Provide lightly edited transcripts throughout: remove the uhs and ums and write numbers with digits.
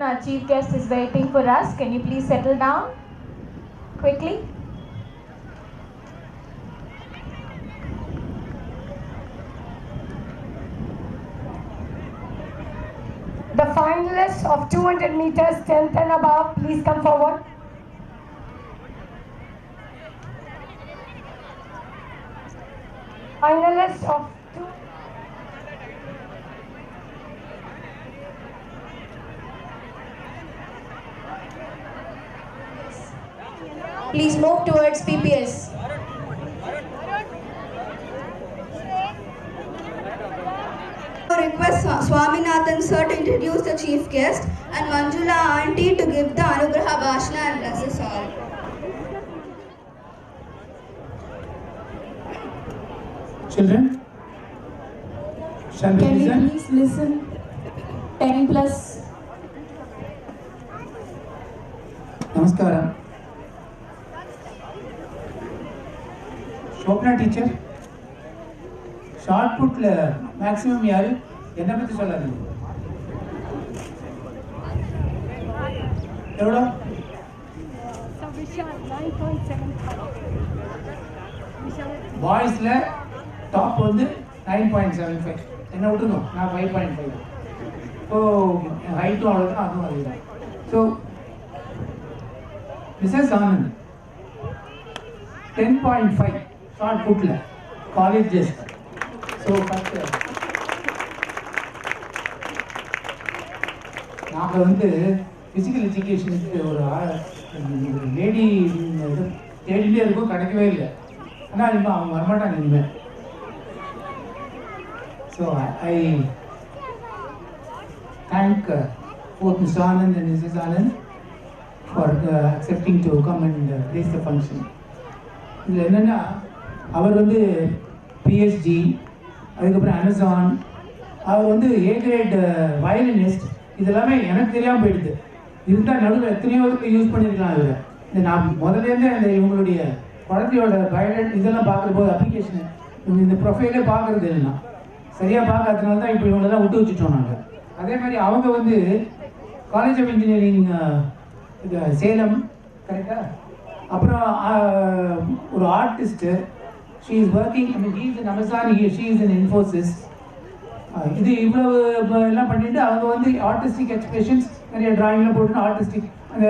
our chief guest is waiting for us. Can you please settle down quickly? The finalists of 200 meters, 10th and above, please come forward. Finalists of Please move towards PPS. I request Swaminathan sir to introduce the chief guest and Manjula auntie to give the Anugraha Bhashana and bless us all. Children, shall we Can listen? we please listen? 10 plus. Namaskaram. Shobna teacher, short put maximum yaru enna pathi solradhu evlo boys la top வந்து 9.75 என்ன விட்டுருங்க நான் 5.5 so ஹைட்டும் அவ்வளோதான் அதுவும் அதுதான் so Mrs Anand 10.5 shot புட்டில் college test so first நாங்கள் வந்து ஃபிசிக்கல் எஜுகேஷனுக்கு ஒரு லேடி இது தேடிட்டே இருக்கும் கிடைக்கவே இல்லை ஆனால் இனிமேல் அவங்க வரமாட்டாங்க இனிமேல் so I thank both Mr. Anand and Mrs. Anand for accepting to come and place the function. இதில் என்னென்னா அவர் வந்து பிஎஸ்ஜி அதுக்கப்புறம் அமேசான் அவர் வந்து ஏ கிரேட் வயலினிஸ்ட் இதெல்லாமே எனக்கு தெரியாமல் போயிடுது இருந்தால் நடுவில் எத்தனையோ பேருக்கு யூஸ் பண்ணியிருக்கலாம் அதில் இந்த நான் முதல்லேருந்தே அந்த இவங்களுடைய குழந்தையோட பயோடேட் இதெல்லாம் பார்க்குற போது அப்ளிகேஷன் இவங்க இந்த ப்ரொஃபைலே பார்க்குறது இல்லைன்னா சரியாக பார்க்காததுனால தான் இப்போ இவங்களெல்லாம் விட்டு வச்சுட்டோம் நாங்கள். அதே மாதிரி அவங்க வந்து காலேஜ் ஆஃப் இன்ஜினியரிங் சேலம் கரெக்டாக அப்புறம் ஒரு artist she is working I mean he is in Amazon she is in Infosys இது இவ்வளவு எல்லாம் பண்ணிட்டு அவங்க வந்து ஆர்டிஸ்டிக் எக்ஸ்பிரஷன்ஸ் நிறைய டிராயிங்லாம் போட்டு ஆர்டிஸ்டிக் அந்த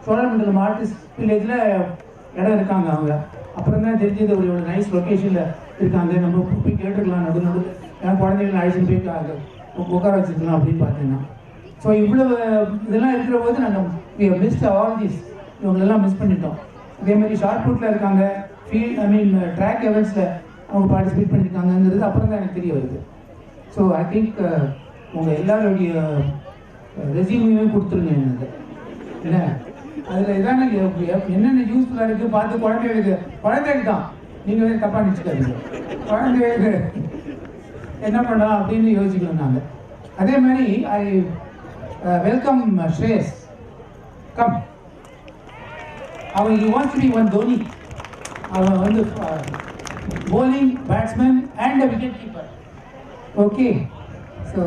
சோழமண்டலம் ஆர்டிஸ்ட் வில்லேஜில் இடம் இருக்காங்க அவங்க. அப்புறம் தான் தெரிஞ்சது ஒரு நைஸ் லொக்கேஷனில் இருக்காங்க நம்ம போய் கேட்டுருக்கலாம் நடு நடு ஏன்னா குழந்தைகளை அழைச்சிட்டு போய் உட்கார வச்சுருக்கலாம் அப்படின்னு பார்த்தீங்கன்னா. ஸோ இவ்வளவு இதெல்லாம் இருக்கிற போது நாங்கள் மிஸ்ட் ஆல் திஸ் இவங்களெல்லாம் மிஸ் பண்ணிட்டோம். அதே மாதிரி ஷார்ட் புட்டில் இருக்காங்க ஐ மீன் ட்ராக் எவெண்ட்ஸில் அவங்க பார்ட்டிசிபேட் பண்ணியிருக்காங்கங்கிறது அப்புறம் தான் எனக்கு தெரிய வருது. ஸோ ஐ திங்க் உங்கள் எல்லாருடைய ரெசியூமையுமே கொடுத்துருங்க எனக்கு இல்லை அதில் இதான என்னென்ன யூஸ்ஃபுல்லாக இருக்குது பார்த்து குழந்தைகளுக்கு தான் நீங்கள் வந்து தப்பாக நினச்சிக்காதீங்க. குழந்தைகளுக்கு என்ன பண்ணலாம் அப்படின்னு யோசிக்கணும் நாங்கள். அதே மாதிரி ஐ வெல்கம் ஸ்ரேயஸ் கம். அவன் you wants to be one Dhoni. அவன் வந்து bowling, batsman and a wicket keeper. Okay, so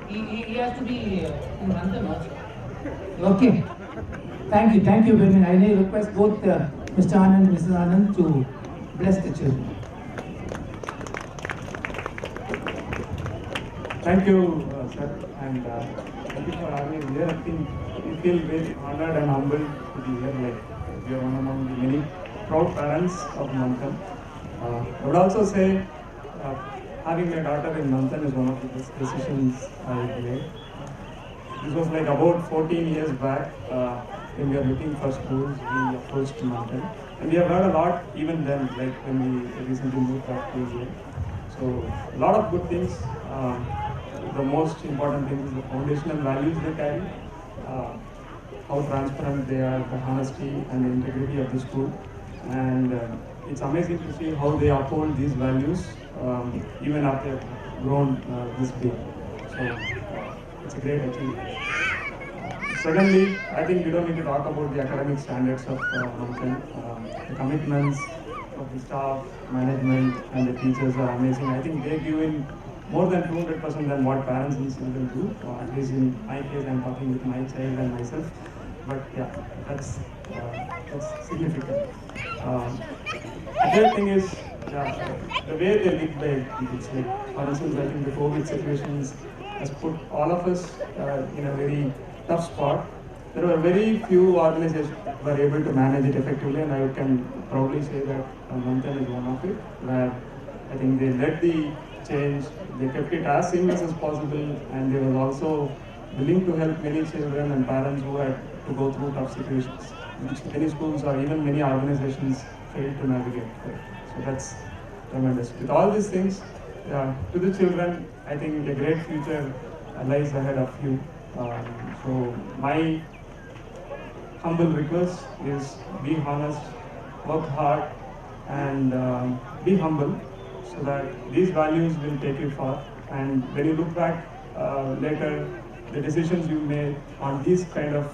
he has to be in London also. Okay, thank you very much. I may request both Mr. Anand and Mrs. Anand to bless the children. Thank you, sir, and thank you for having me here. I think we feel very honored and humbled to be here. Like we are one among the many proud parents of Manthan. I would also say having my daughter in Manthan is one of the best decisions I made. This was like about 14 years back when we were looking for schools. We approached Manthan, and we have heard a lot even then, like when we recently moved back to here. So a lot of good things. The most important thing is the foundational values they carry, how transparent they are, the honesty and the integrity of the school. And it's amazing to see how they uphold these values even after grown this big. So it's a great achievement. Secondly, I think we don't need to talk about the academic standards of Manthan. The commitments of the staff, management and the teachers are amazing. I think they give in more than 200% than what parents and children do. At least in my case, I'm talking with my child and myself. But yeah, that's significant. The third thing is the way they live their kids. Like, for instance, I think the COVID situations has put all of us in a very tough spot. There were very few organizations that were able to manage it effectively, and I can proudly say that Manthan is one of it, where I think they led the change, they kept it as seamless as possible, and they were also willing to help many children and parents who had to go through tough situations, which many schools or even many organizations failed to navigate. So that's tremendous. With all these things, to the children, I think a great future lies ahead of you. So my humble request is be honest, work hard, and be humble, so that these values will take you far. And when you look back later, the decisions you made on these kind of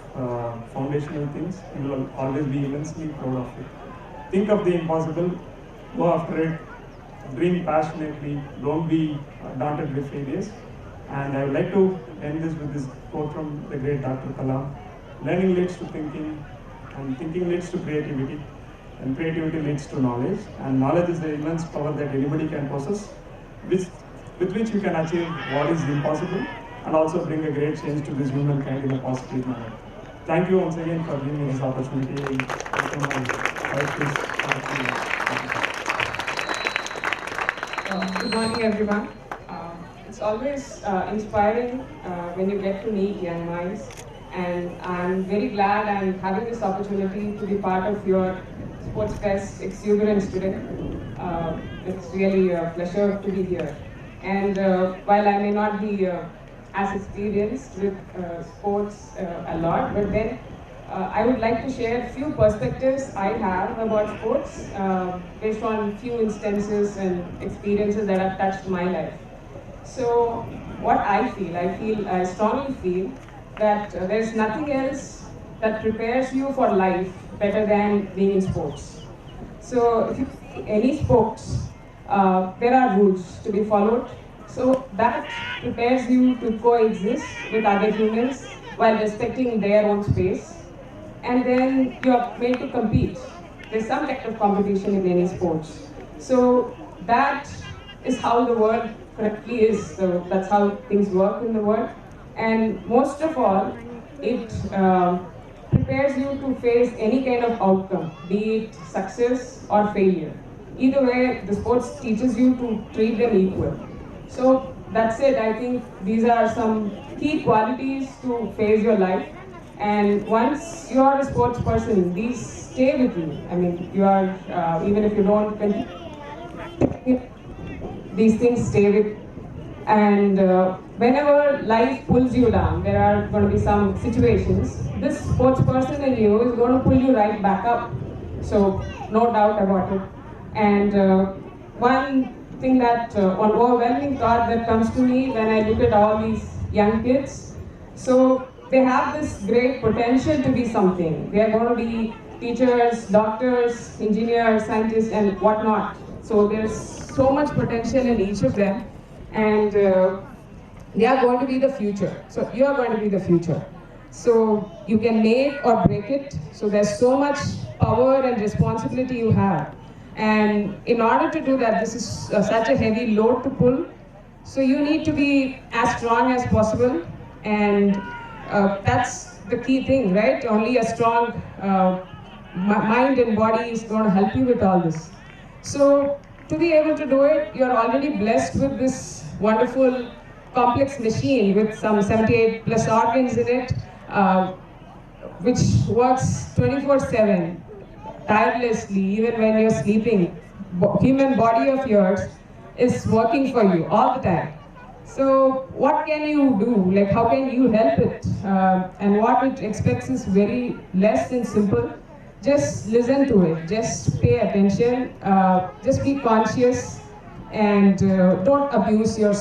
foundational things, you will always be immensely proud of it. Think of the impossible, go after it, dream passionately, don't be daunted with failures. And I would like to end this with this quote from the great Dr. Kalam. Learning leads to thinking, and thinking leads to creativity, and creativity leads to knowledge. And knowledge is the immense power that anybody can possess, with which you can achieve what is impossible, and also bring a great change to this humankind in a positive manner. Thank you once again for giving me this opportunity. Good morning, everyone. It's always inspiring when you get to meet young minds, and I'm very glad I'm having this opportunity to be part of your Sports Fest exuberance today. It's really a pleasure to be here. And while I may not be as experienced with sports a lot, but then I would like to share a few perspectives I have about sports based on few instances and experiences that have touched my life. So what I strongly feel that there's nothing else that prepares you for life better than being in sports. So if you see any sports, there are rules to be followed. So that prepares you to coexist with other humans while respecting their own space. And then you are made to compete. There's some kind of competition in any sports. So that is how the world currently is. So that's how things work in the world. And most of all, it prepares you to face any kind of outcome, be it success or failure. Either way, the sports teaches you to treat them equal. So that's it. I think these are some key qualities to face your life. And once you are a sports person, these stay with you. I mean, you are, even if you don't continue, these things stay with you. And whenever life pulls you down, there are going to be some situations, this sports person in you is going to pull you right back up. So no doubt about it. And one thing that, one overwhelming thought that comes to me when I look at all these young kids, so they have this great potential to be something. They are going to be teachers, doctors, engineers, scientists, and whatnot. So there's so much potential in each of them, and they are going to be the future. So you are going to be the future. So you can make or break it. So there's so much power and responsibility you have. And in order to do that, this is such a heavy load to pull. So you need to be as strong as possible, and that's the key thing, right? Only a strong mind and body is going to help you with all this. So to be able to do it, you're already blessed with this wonderful complex machine with some 78 plus organs in it, which works 24/7, tirelessly, even when you're sleeping. Human body of yours is working for you all the time. So what can you do? Like, how can you help it? And what it expects is very less and simple. Just listen to it, just pay attention, just be conscious, and don't abuse your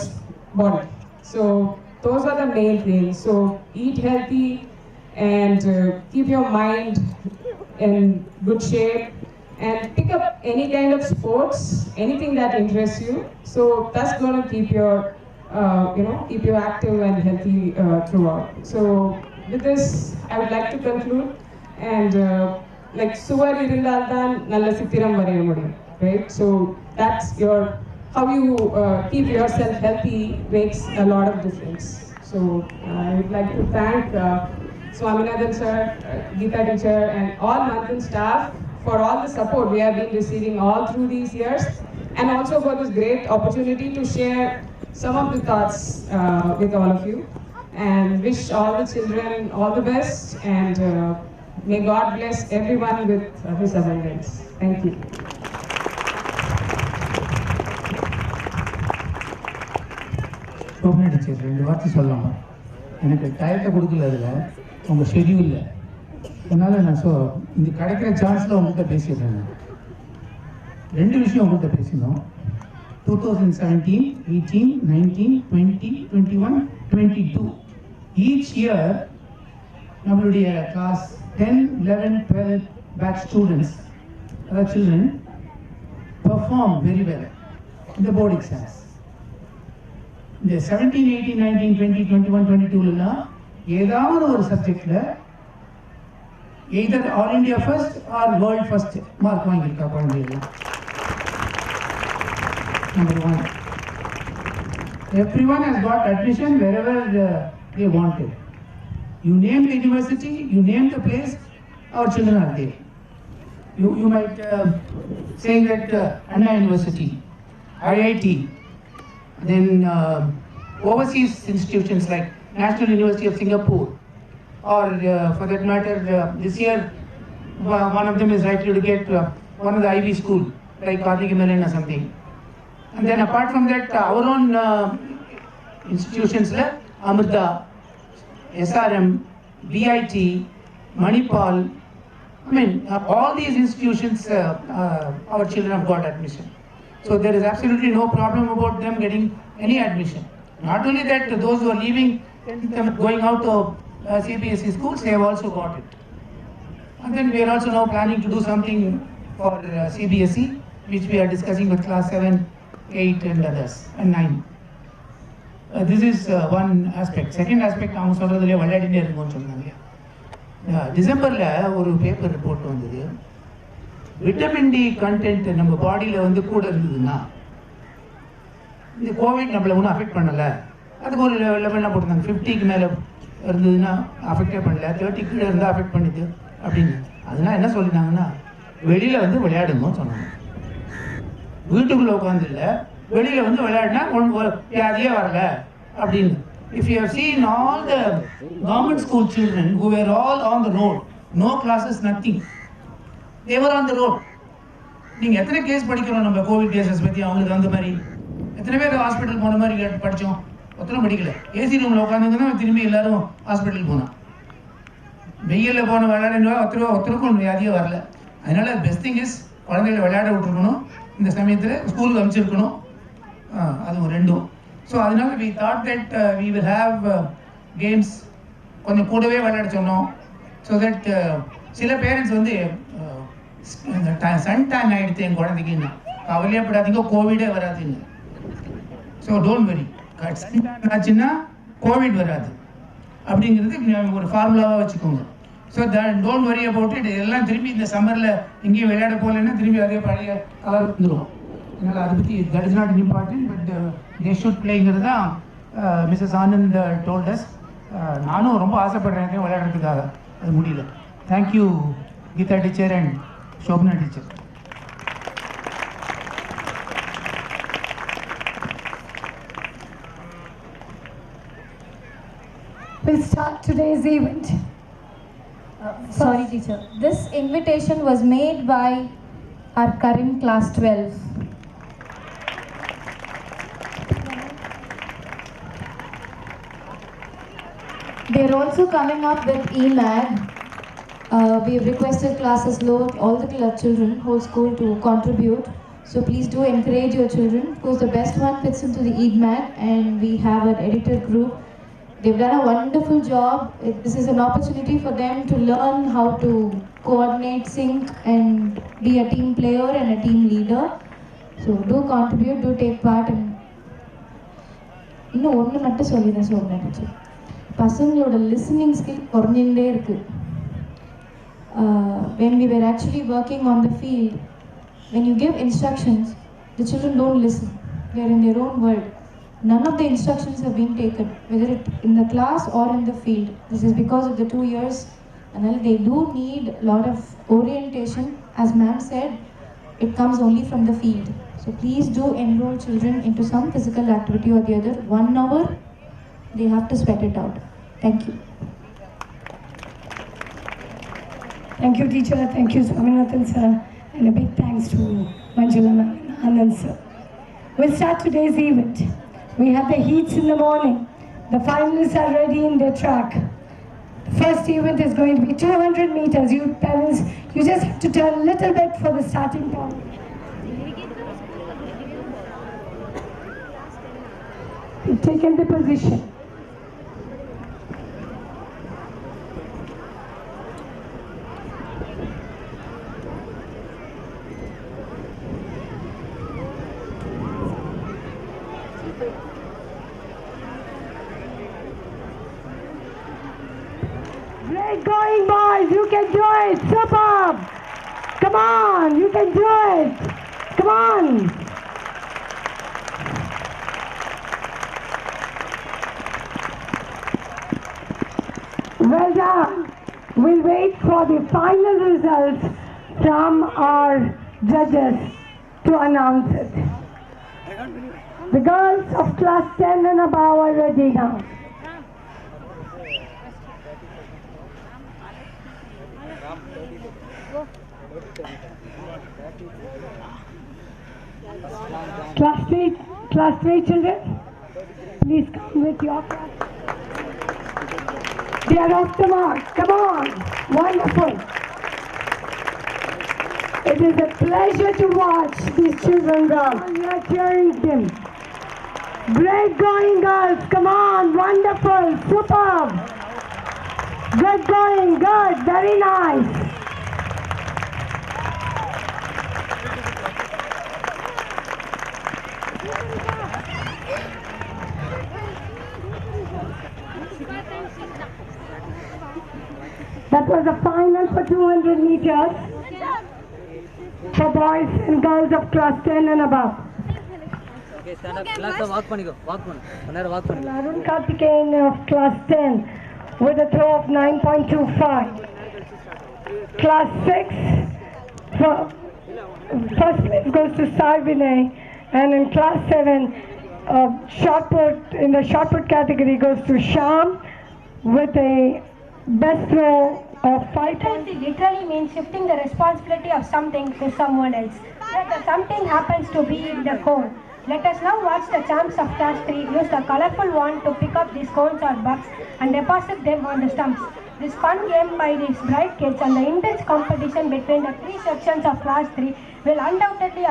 body. So those are the main things. So eat healthy and keep your mind in good shape, and pick up any kind of sports, anything that interests you. So that's going to keep your keep you active and healthy throughout. So with this, I would like to conclude and like suvar irundaldan nalla sithiram varaiya mudiyum, right? So that's your how you keep yourself healthy makes a lot of difference. So I would like to thank Swaminathan sir, Geeta teacher, and all Manthan staff for all the support we have been receiving all through these years, and also for this great opportunity to share some of the thoughts with all of you, and wish all the children all the best, and may God bless everyone with His abundance. Thank you. Shobana teacher 2 வார்த்தை சொல்லலாமா? எனக்கு டயத்தை கொடுக்கல அதில் உங்கள் ஷெடியூலில், அதனால் நான் இந்த கிடைக்கிற சான்ஸில் உங்கள்கிட்ட பேசிடுறேன். 2 விஷயம் உங்கள்கிட்ட பேசணும். 2017, 18, 19, 20, 21, 22 each year நம்மளுடைய class 10, 11, 12 batch students, other children perform very well in the board exams. இந்த 17, 18, 19, 20, 21, 22லாம் ஏதாவது ஒரு சப்ஜெக்டில் either all India first or world first mark வாங்கியிருக்கா குழந்தைகள்லாம். Number 1. Everyone has got admission wherever they wanted. You name the university, you name the place, our children are there. You might say that Anna University, IIT, then overseas institutions like National University of Singapore, or for that matter, this year one of them is likely to get one of the Ivy school like Carnegie Mellon or something. And then apart from that, our own institutions like Amrita, SRM, BIT, Manipal, I mean all these institutions our children have got admission. So there is absolutely no problem about them getting any admission. Not only that, those who are leaving them going out to CBSE schools, they have also got it. And then we are also now planning to do something for CBSE, which we are discussing with class 7, 8 and others, and 9. This is one aspect. Second aspect, அவங்க சொல்றதுல விளையாடிட்டே இருக்கும்னு சொன்னாங்க. டிசம்பர்ல ஒரு paper report வந்தது. Vitamin D content நம்ம பாடியில் கூட இருந்ததுன்னா இந்த கோவிட் நம்மளை ஒன்றும் அஃபெக்ட் பண்ணலை. அதுக்கு ஒரு லெவல்லாம் போட்டிருந்தாங்க. 50க்கு மேலே இருந்ததுன்னா அஃபெக்டே பண்ணல, 30 கீழே இருந்தால் அஃபெக்ட் பண்ணிது அப்படின்னு. அதனால் என்ன சொல்லியிருந்தாங்கன்னா, வெளியில் விளையாடுங்கன்னு சொன்னாங்க. வீட்டுக்குள்ளே உட்காந்து இல்லை, வெளியில் விளையாடினா வியாதியே வரல அப்படின்னு. If you have seen all the government school children who were all on the road, no classes, nothing, they were on the road. நீங்கள் எத்தனை கேஸ் படிக்கிறோம் நம்ம கோவிட் கேசஸ் பற்றி, அவங்களுக்கு அந்த மாதிரி எத்தனை பேர் ஹாஸ்பிட்டல் போன மாதிரி படித்தோம்? ஒருத்தரும் படிக்கல. ஏசி ரூமில் உட்காந்துங்கன்னா திரும்பி எல்லாரும் ஹாஸ்பிட்டல் போனோம். வெயிலில் போன விளையாடுனா ஒருத்தருக்கும் வியாதியே வரல. அதனால் பெஸ்ட் திங் இஸ் குழந்தைகளை விளையாட விட்டுருக்கணும், இந்த சமயத்தில் ஸ்கூலுக்கு அனுப்பிச்சிருக்கணும். அது ரெண்டும். ஸோ அதனால we thought that we will have games, கொஞ்சம் கூடவே விளையாட சொன்னோம். ஸோ தட் சில பேரண்ட்ஸ் சன் டேன் ஆகிடுது என் குழந்தைக்குன்னா, கவலையப்படாதீங்க, கோவிடே வராதுங்க. So don't worry, sun tan ஆச்சுன்னா கோவிட் வராது அப்படிங்கிறது ஒரு ஃபார்முலாவாக வச்சுக்கோங்க. So don't worry about it. எல்லாம் திரும்பி இந்த சம்மரில் எங்கேயும் விளையாட போகலன்னா திரும்பி அதே பழைய கலர் வந்துடும். அதனால் அதை பற்றி that is not important, but they should பிளேங்கிறது தான் மிஸ்ஸஸ் ஆனந்த் டோல்டஸ். நானும் ரொம்ப ஆசைப்படுறேன் விளையாடுறதுக்காக, அது முடியல. Thank you Geetha teacher and Shobana teacher. We'll start today's event. Sorry, teacher. This invitation was made by our current class 12. They're also coming up with EMAG. We've requested classes load, all the children, whole school to contribute. So please do encourage your children, because the best one fits into the EMAG, and we have an editor group. They've done a wonderful job. This is an opportunity for them to learn how to coordinate, sync, and be a team player and a team leader. So do contribute, do take part. And இன்னும் ஒன்று மட்டும் சொல்லிடுறேன் நினச்சி பசங்களோட listening skill குறைஞ்சிகிட்டே இருக்குது. When we were actually working on the field, when you give instructions, the children don't listen. They are in their own world. None of the instructions have been taken, whether it in the class or in the field. This is because of the 2 years, and they do need a lot of orientation. As ma'am said, it comes only from the field. So please do enroll children into some physical activity or the other. 1 hour, they have to sweat it out. Thank you. Thank you, teacher. Thank you, Swaminathan sir. And a big thanks to Manjula ma'am and Anand sir. We'll start today's event. We have the heats in the morning. The finalists are ready in their track. The first event is going to be 200 meters. You parents, you just have to turn a little bit for the starting point. You've taken the position. Great going, boys. You can do it. Superb. Come on. You can do it. Come on. Well done. We'll wait for the final results from our judges to announce it. The girls of class 10 and above are ready now. Class 3 children, please come with your class. They are off the mark. Come on. Wonderful. It is a pleasure to watch these children run. We are cheering them. Great going, girls. Come on. Wonderful. Superb. Good going. Good. Very nice. That was the final for 200 meters for boys and girls of class 10 and above. Okay, stand up. Class walk panigo. Walk panigo. Arun Karthikeyan of class 10 with a throw of 9.25. Class 6, first place goes to Sai Vinay, and in class 7, shot put, in the shot put category goes to Sham with a best throw of 5. It literally means shifting the responsibility of something to someone else. Let the something happens to be in the cone. Let us now watch the champs of class 3 use the colorful wand to pick up these cones or bucks and deposit them on the stumps. This fun game by these bright kids and the intense competition between the 3 sections of class 3 will undoubtedly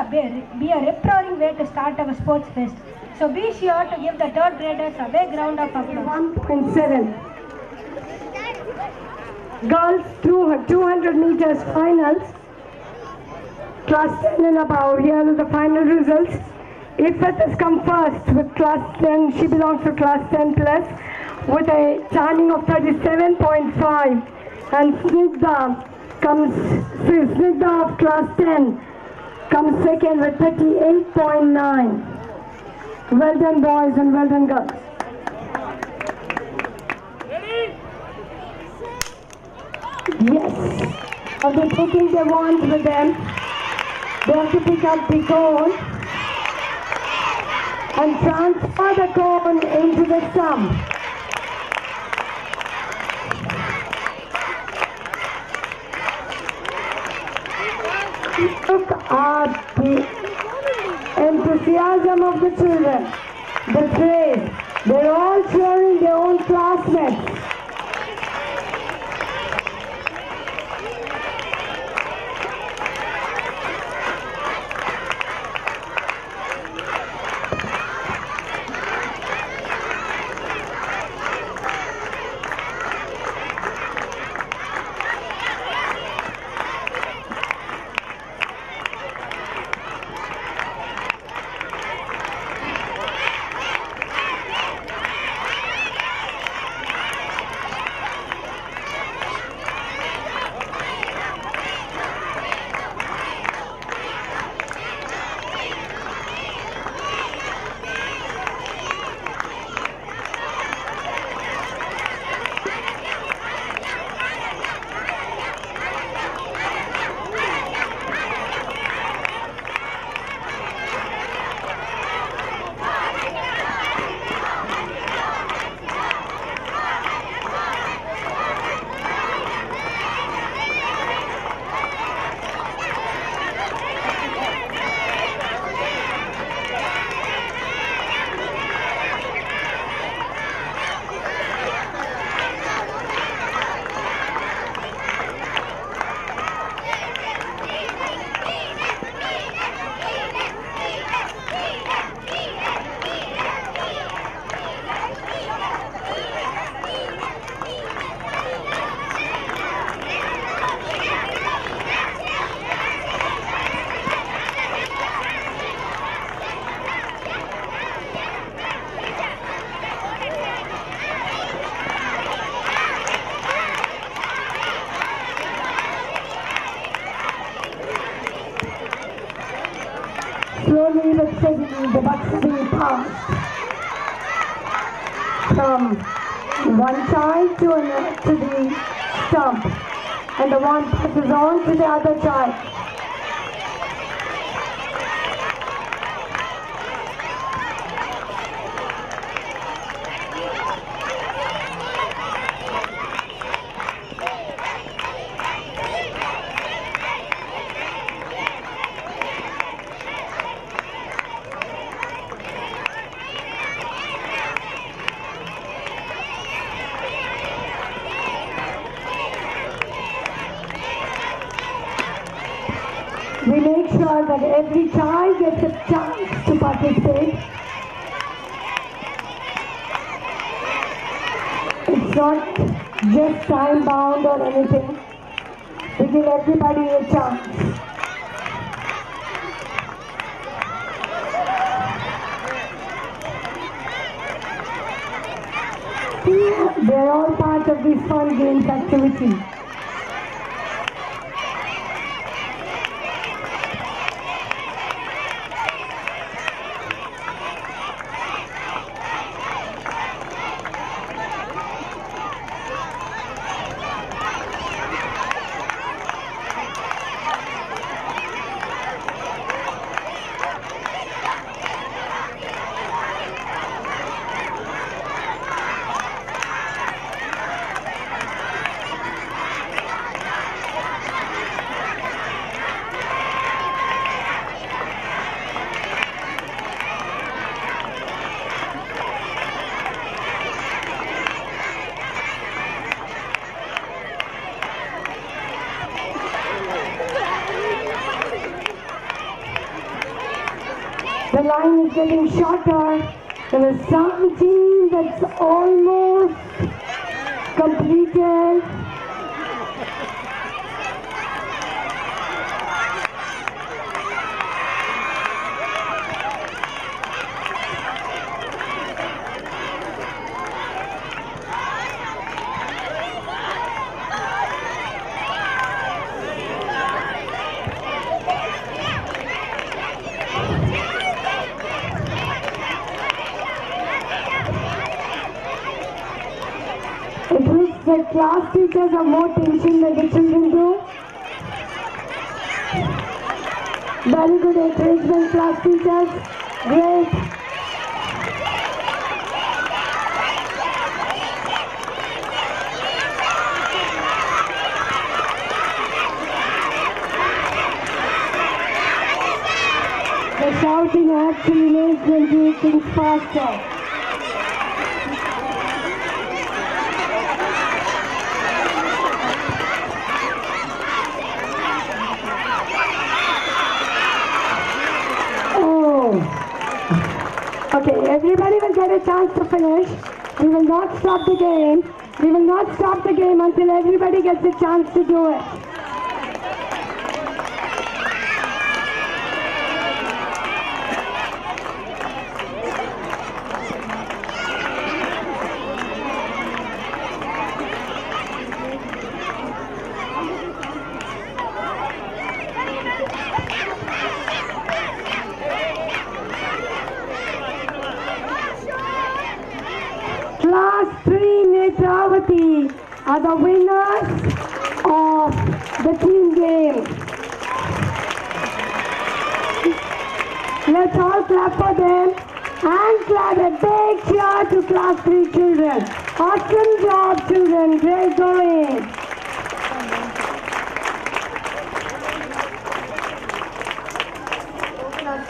be a rip-roaring way to start our sports fest. So be sure to give the 3rd graders a big round of applause. 1.7. Girls 200 meters finals, class 10 and above. Here are the final results. Ifat has come first with class 10. She belongs to class 10 plus with a timing of 37.5. And Snigdha of class 10 comes second with 38.9. Well done, boys, and well done, girls. Yes. They're taking their wands with them. They have to pick up the cone and transfer the cone into the stump. Look at the enthusiasm of the children, the praise. They're all cheering their own classmates. Slowly but steadily, the buck is being passed from one child to the stump, and the one passes on to the other child. We make sure that every child gets a chance to participate. It's not just time bound or anything. We give everybody a chance. They're all part of this fun games activity. The line is getting shorter. There is something that's almost completed. It looks like class teachers have more tension than the children do. Very good encouragement, class teachers. Great. The shouting actually makes them do things faster. Okay, everybody will get a chance to finish. We will not stop the game. We will not stop the game until everybody gets a chance to do it. Class 3 Netravati are the winners of the team game. Let's all clap for them and clap a big cheer to class 3 children. Awesome job, children. Great going.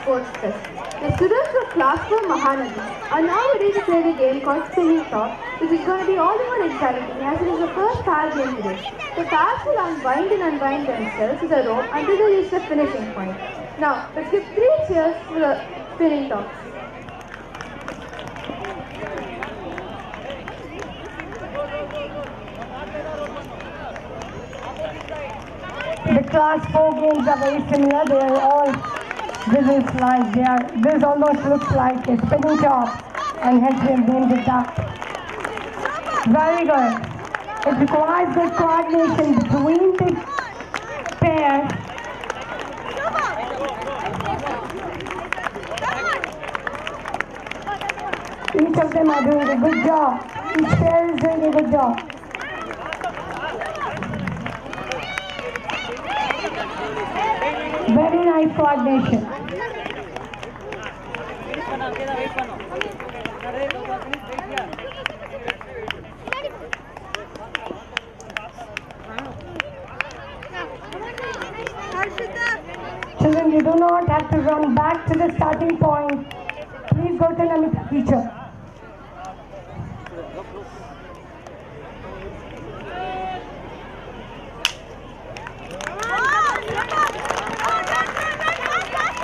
Sports Fest. The students of Class 4 Mahanadi are now ready to play the game called Spinning Top, which is going to be all the more exciting as it is the first tag game today. The tags will unwind and unwind themselves with a rope until they reach the finishing point. Now, let's give 3 cheers for the Spinning Top. The Class 4 games are very similar. They are all, this almost looks like a spinning top, and hence we have named it that. Very good. It requires good coordination between the pairs. Each of them are doing a good job. Each pair is doing a good job. Very nice coordination. Children, you do not have to run back to the starting point. Please go to Namita teacher.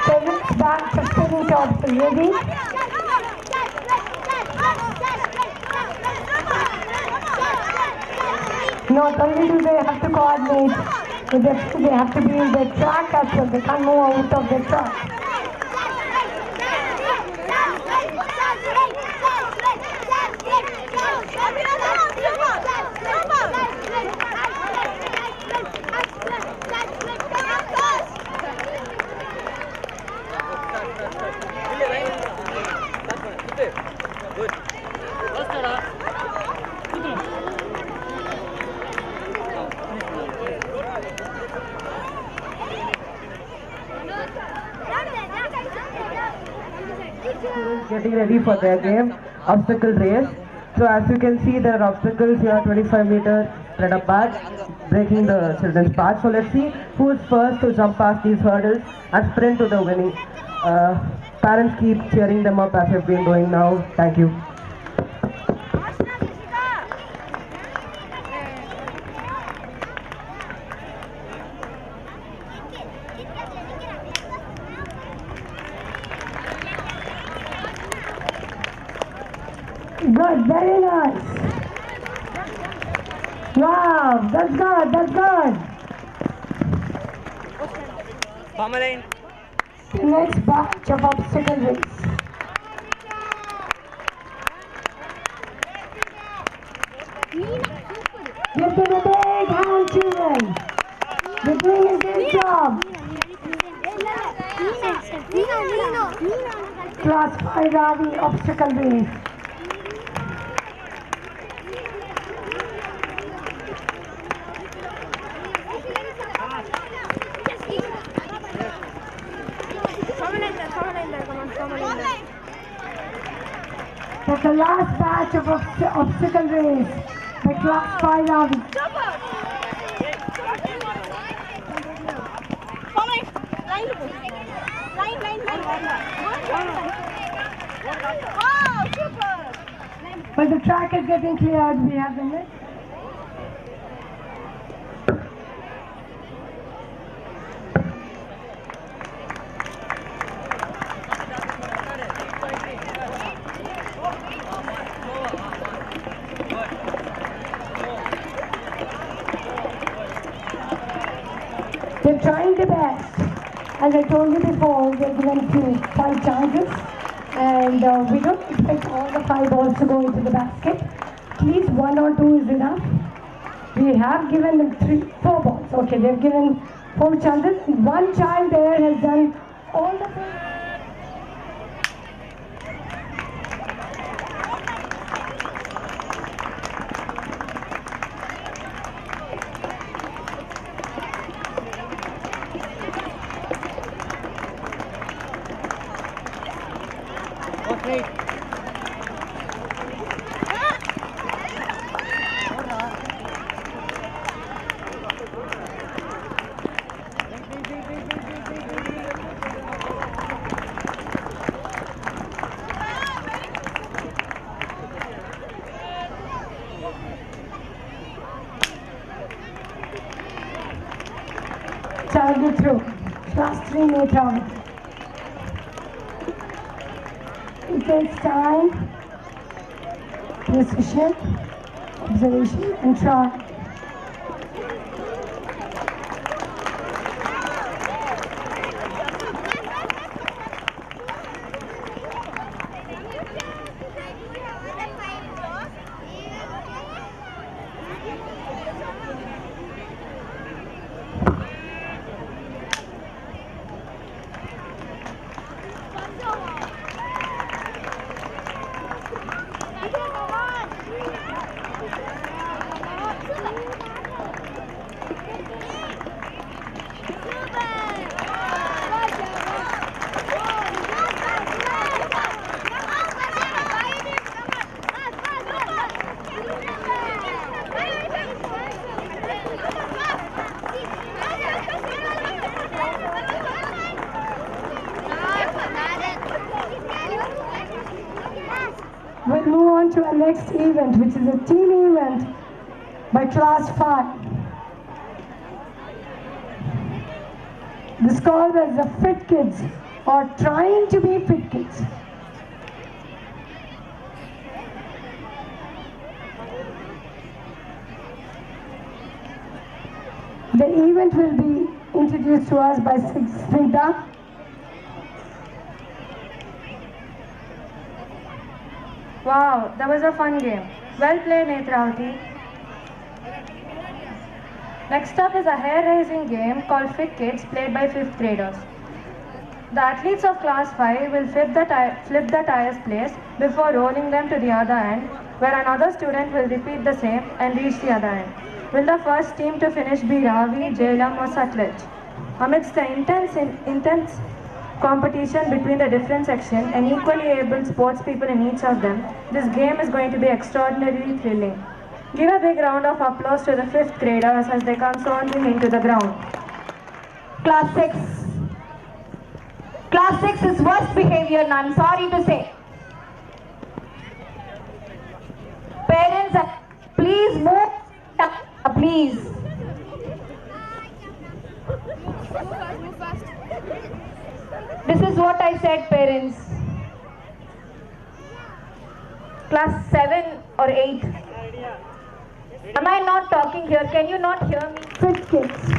Seventh back for spinning shots. Ready? Not only do they have to coordinate, but they have to be in their track as well. They can't move out of their track. Getting ready for their game, obstacle race. So as you can see, there are obstacles here, 25-meter spread up batch, breaking the children's path. So let's see who is first to jump past these hurdles and sprint to the winning. Parents keep cheering them up as they've been doing now. Thank you. Good, very nice. Wow, that's good, that's good. Pamaline. The next batch of obstacle race. Give them a big hand, children. They're doing a great job. Class 5 Ravi obstacle race. That's the last batch of obstacle race by class 5 Ravi. But the track is getting cleared. We have the next. They're trying their best. As I told you before, they're given few 5 chances, and we don't expect all the 5 balls to go into the basket. At least 1 or 2 is enough. We have given them 4 balls. Okay, they've given 4 chances. One child there has done all the 4. Child through. Class 3 Netavi. It takes time, precision, observation, and try. we'll move on to our next event, which is a team event by Class 5. This is called as the Fit Kids, or trying to be Fit Kids. The event will be introduced to us by Snigdha. Wow, that was a fun game. Well played, Netravati. Next up is a hair-raising game called Fit Kids, played by 5th graders. The athletes of Class 5 will flip the tires place before rolling them to the other end, where another student will repeat the same and reach the other end. Will the first team to finish be Ravi, Jailam or Satlaj? Amidst the intense competition between the different sections and equally able sports people in each of them, this game is going to be extraordinarily thrilling. Give a big round of applause to the 5th graders as they come storming into the ground. Class 6. Class 6 is worst behavior, and I'm sorry to say. Parents, please move. Please. This is what I said, parents. Class 7 or 8. Am I not talking here? Can you not hear me? Fit Kids.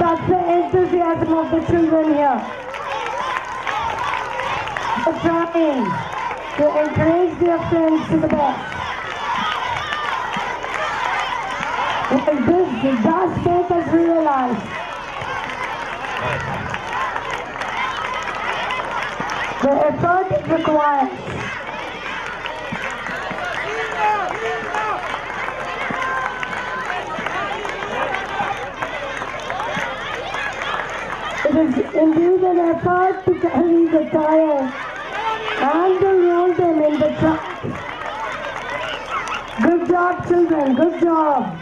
That's the enthusiasm of the children here. They're trying to encourage their friends to the best. And this does make us realize the effort it requires. It is indeed an effort to carry the tire and to roll them in the truck. Good job, children, good job.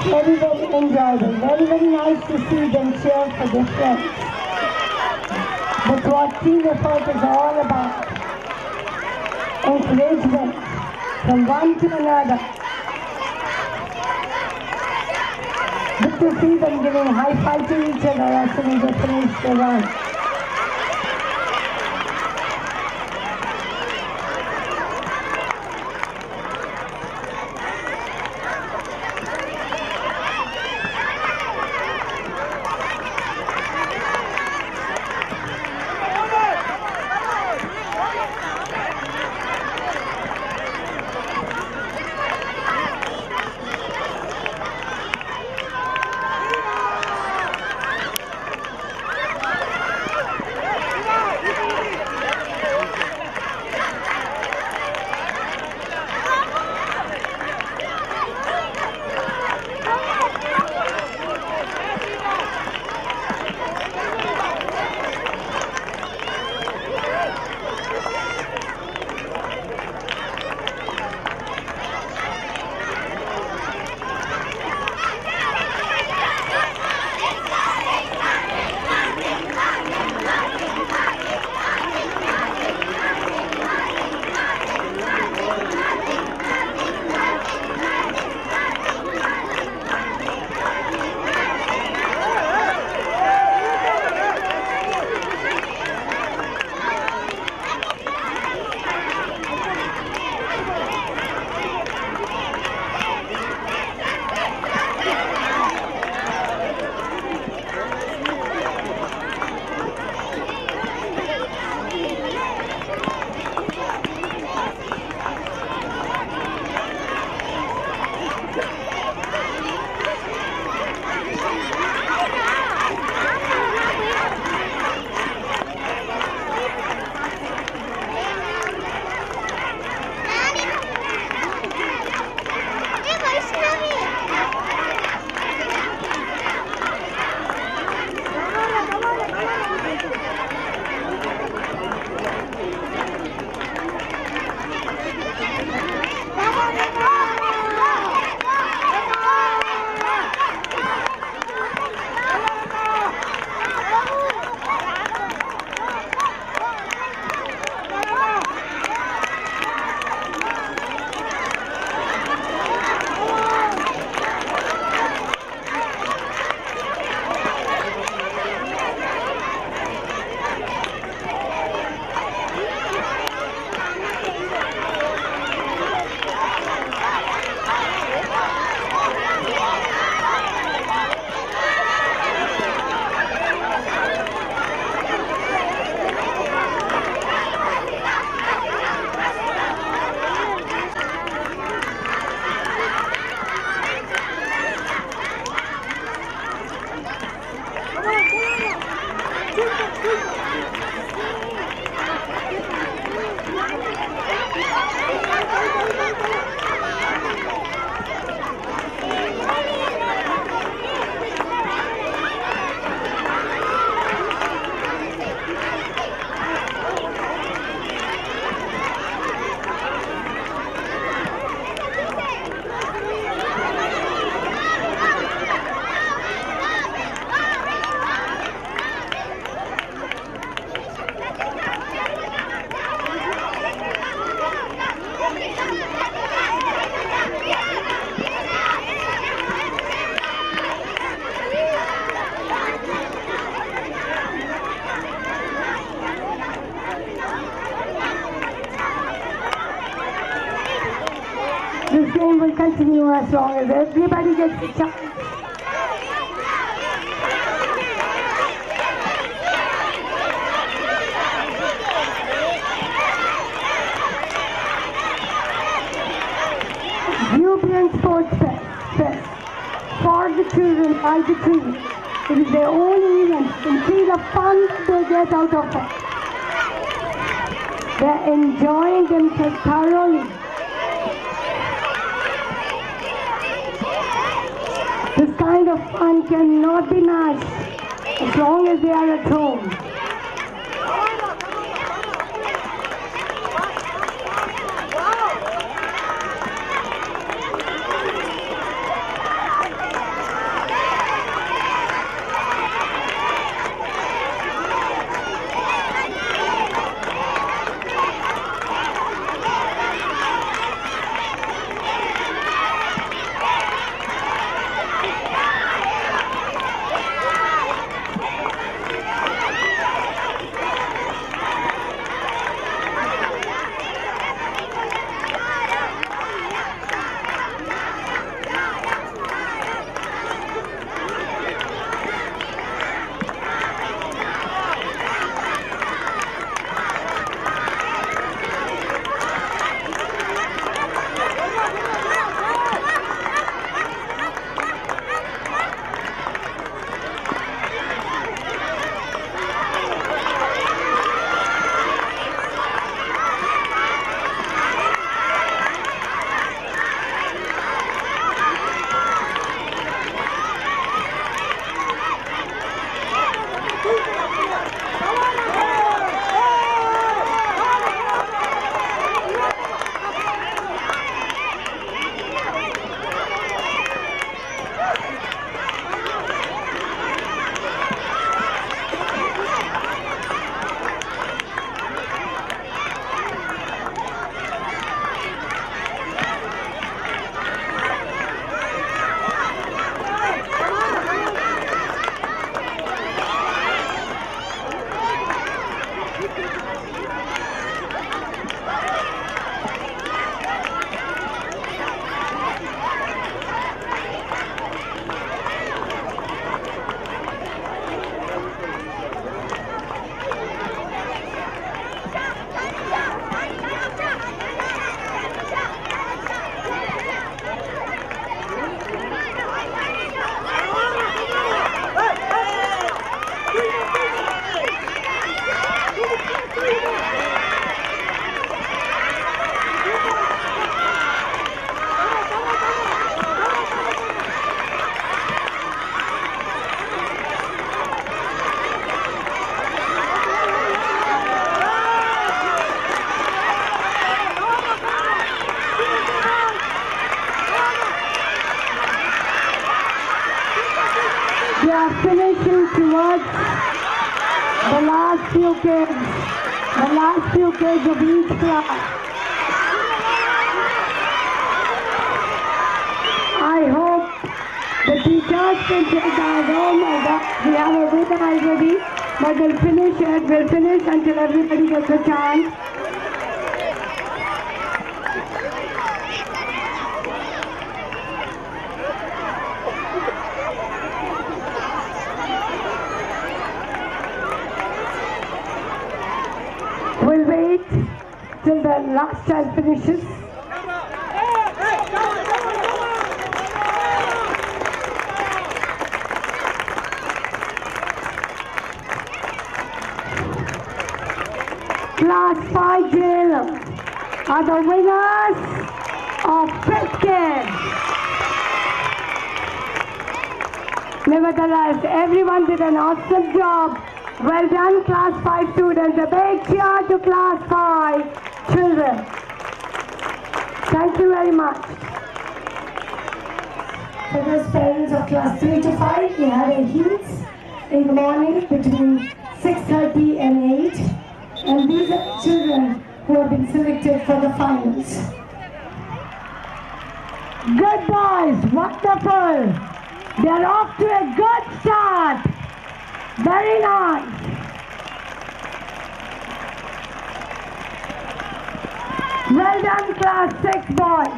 Very, very enjoyable. Very, very nice to see them cheer for their friends. That's what team effort is all about. Encouragement from one to another. to see them giving high five to each other as soon as they finish the run. This game will continue as long as everybody gets a chance. Jubilant Sports Fest for the children by the tree. It is their own event and see the fun they get out of it. They're enjoying themselves thoroughly. This kind of fun cannot be matched as long as they are at home. few kids, the last few kids of each class. I hope the teachers can take our home. We have a bit already, but we'll finish it. We'll finish until everybody gets a chance. We'll wait till the last child finishes. Class 5 Jail are the winners of 5th grade. Nevertheless, everyone did an awesome job. Well done, Class 5 students. A big cheer to Class 5 children. Thank you very much. For those parents of Class 3 to 5, we had a heats in the morning between 6:30 and 8. And these are the children who have been selected for the finals. Good boys, wonderful. They are off to a good start. Very nice. Well done, Class 6 boys.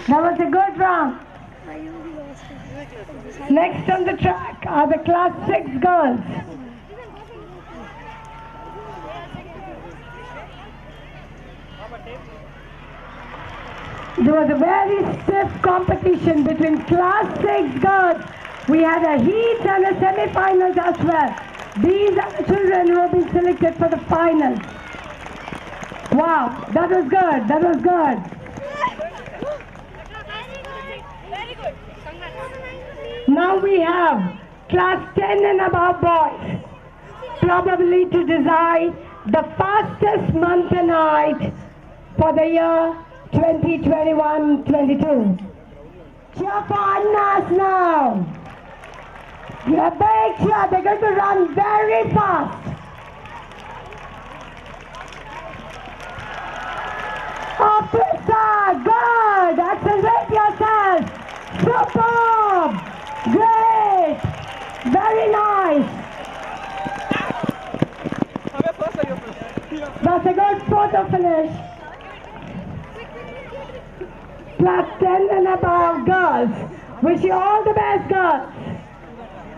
That was a good round. Next on the track are the Class 6 girls. There was a very stiff competition between Class 6 girls. We had a heat and a semi-finals as well. These are the children who have been selected for the finals. Wow, that was good, that was good. Now we have Class 10 and above boys, probably to decide the fastest month and night for the year 2021-22. Cheer for Annas now. A big cheer, they're going to run very fast. Officer, good, accelerate yourself. Superb, great, very nice. That's a good photo finish. Class 10 and above girls. Wish you all the best, girls.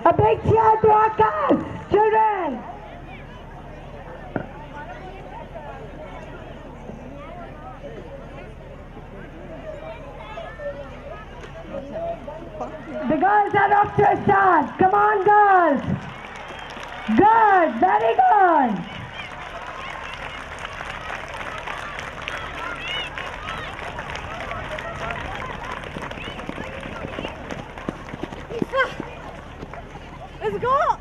A big cheer to our class, children. The girls are off to a start. Come on, girls. Good, very good. Let's go!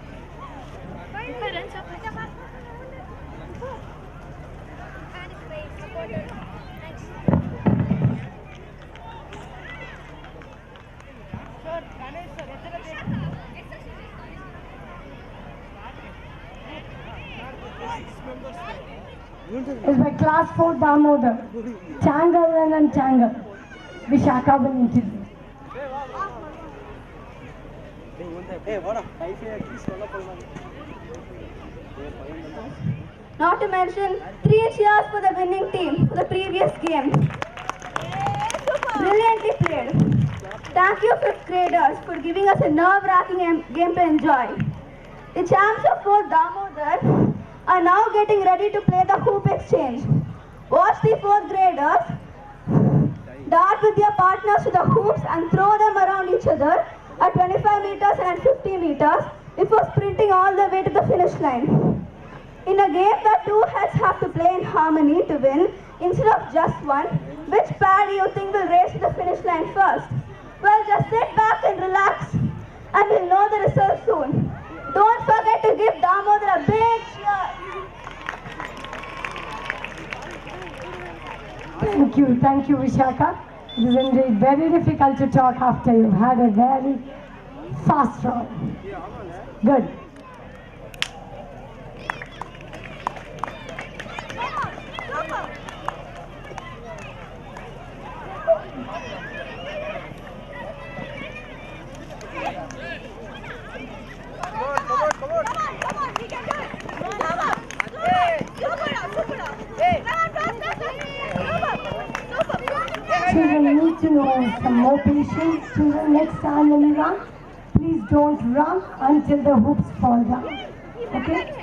Is my Class 4 Damodar, Changal and Changal. Vishaka will interview. Not to mention 3 cheers for the winning team for the previous game. Brilliantly played. Thank you 5th graders for giving us a nerve-wracking game to enjoy. The champs of 4th Damodar are now getting ready to play the hoop exchange. Watch the 4th graders dart with their partners to the hoops and throw them around each other at 25 meters and 50 meters before sprinting all the way to the finish line. In a game where 2 heads have to play in harmony to win instead of just one, which pair do you think will race to the finish line first? Well, just sit back and relax and we'll know the result soon. Don't forget to give Damodar a big cheer. Thank you, Vishaka. It is indeed very difficult to talk after you've had a very fast round. Good. to know some more patience. Children, next time when you run, please don't run until the hoops fall down. Okay?